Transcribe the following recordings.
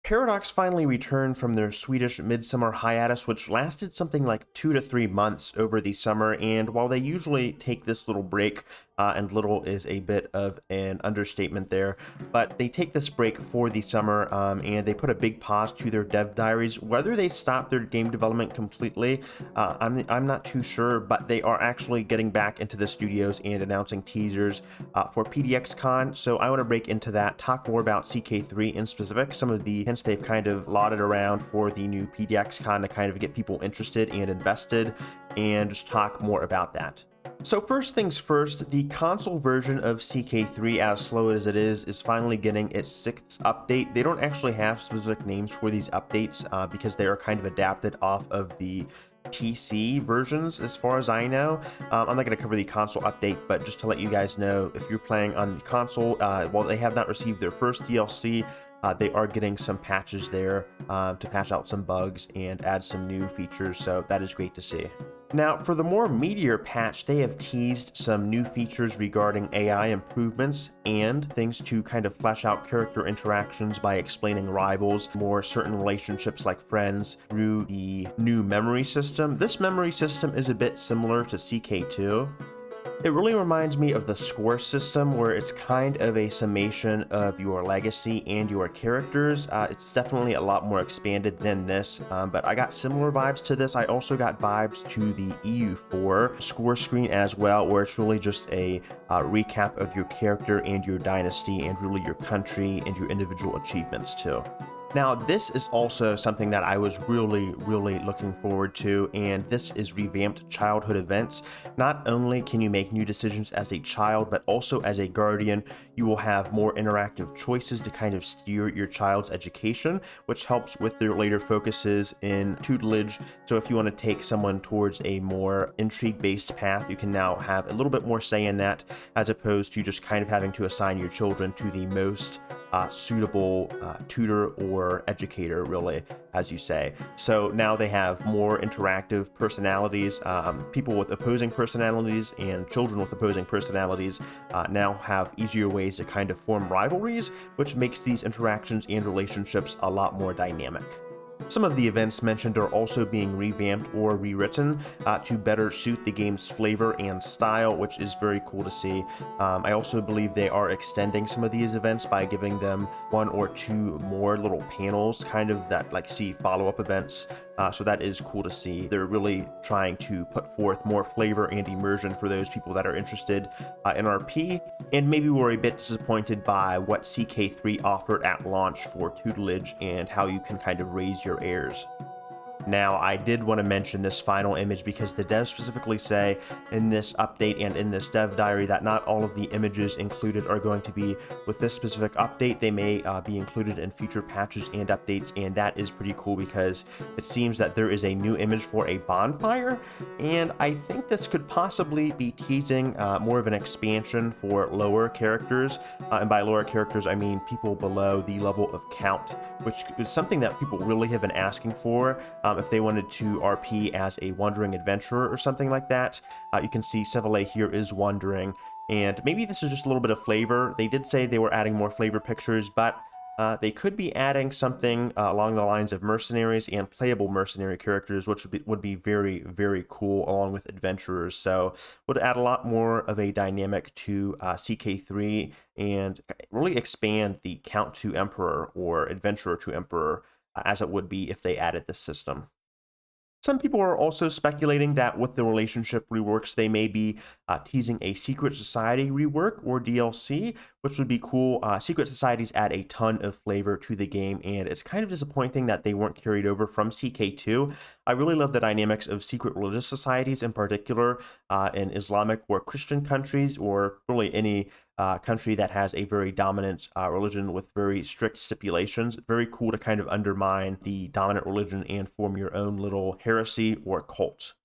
Paradox finally returned from their Swedish midsummer hiatus, which lasted something like 2 to 3 months over the summer. And while they usually take this little break, and little is a bit of an understatement there, but they take this break for the summer, and they put a big pause to their dev diaries. Whether they stop their game development completely, I'm not too sure, but they are actually getting back into the studios and announcing teasers for PDXCon. So I want to break into that, talk more about CK3 in specific, some of the hints they've kind of lauded around for the new PDXCon to kind of get people interested and invested, and just talk more about that. So first things first, the console version of CK3, as slow as it is finally getting its 6th update. They don't actually have specific names for these updates because they are kind of adapted off of the PC versions as far as I know. I'm not going to cover the console update, but just to let you guys know, if you're playing on the console, while they have not received their first DLC, they are getting some patches there to patch out some bugs and add some new features, so that is great to see. Now, for the more meatier patch, they have teased some new features regarding AI improvements and things to kind of flesh out character interactions by explaining rivals, more certain relationships like friends, through the new memory system. This memory system is a bit similar to CK2. It really reminds me of the score system, where it's kind of a summation of your legacy and your characters. It's definitely a lot more expanded than this, but I got similar vibes to this. I also got vibes to the EU4 score screen as well, where it's really just a recap of your character and your dynasty and really your country and your individual achievements too. Now, this is also something that I was really looking forward to, and this is revamped childhood events. Not only can you make new decisions as a child, but also as a guardian, you will have more interactive choices to kind of steer your child's education, which helps with their later focuses in tutelage. So if you want to take someone towards a more intrigue-based path, you can now have a little bit more say in that, as opposed to just kind of having to assign your children to the most suitable tutor or educator, really, as you say. So now they have more interactive personalities. People with opposing personalities and children with opposing personalities now have easier ways to kind of form rivalries, which makes these interactions and relationships a lot more dynamic. Some of the events mentioned are also being revamped or rewritten to better suit the game's flavor and style, which is very cool to see. I also believe they are extending some of these events by giving them 1 or 2 more little panels, kind of that like see follow-up events. So that is cool to see. They're really trying to put forth more flavor and immersion for those people that are interested in RP, and maybe were a bit disappointed by what CK3 offered at launch for tutelage and how you can kind of raise your heirs. Now, I did want to mention this final image because the devs specifically say in this update and in this dev diary that not all of the images included are going to be with this specific update. They may be included in future patches and updates, and that is pretty cool because it seems that there is a new image for a bonfire, and I think this could possibly be teasing more of an expansion for lower characters, and by lower characters I mean people below the level of count, which is something that people really have been asking for. If they wanted to RP as a wandering adventurer or something like that. You can see Seville here is wandering, and maybe this is just a little bit of flavor. They did say they were adding more flavor pictures, but they could be adding something along the lines of mercenaries and playable mercenary characters, which would be very cool, along with adventurers. So would add a lot more of a dynamic to CK3 and really expand the Count to Emperor or Adventurer to Emperor, as it would be if they added this system. Some people are also speculating that with the relationship reworks, they may be teasing a Secret Society rework or DLC, which would be cool. Secret Societies add a ton of flavor to the game, and it's kind of disappointing that they weren't carried over from CK2. I really love the dynamics of secret religious societies, in particular in Islamic or Christian countries, or really any country that has a very dominant religion with very strict stipulations. Very cool to kind of undermine the dominant religion and form your own little heresy or cult.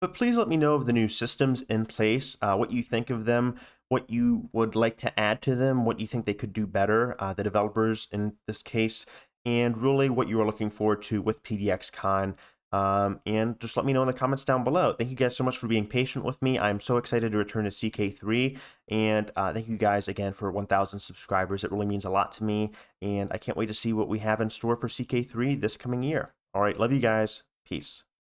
But please let me know of the new systems in place, what you think of them, what you would like to add to them, what you think they could do better, the developers in this case, and really what you are looking forward to with PDXCon. And just let me know in the comments down below. Thank you guys so much for being patient with me. I'm so excited to return to CK3. And thank you guys again for 1,000 subscribers. It really means a lot to me. And I can't wait to see what we have in store for CK3 this coming year. All right, love you guys. Peace.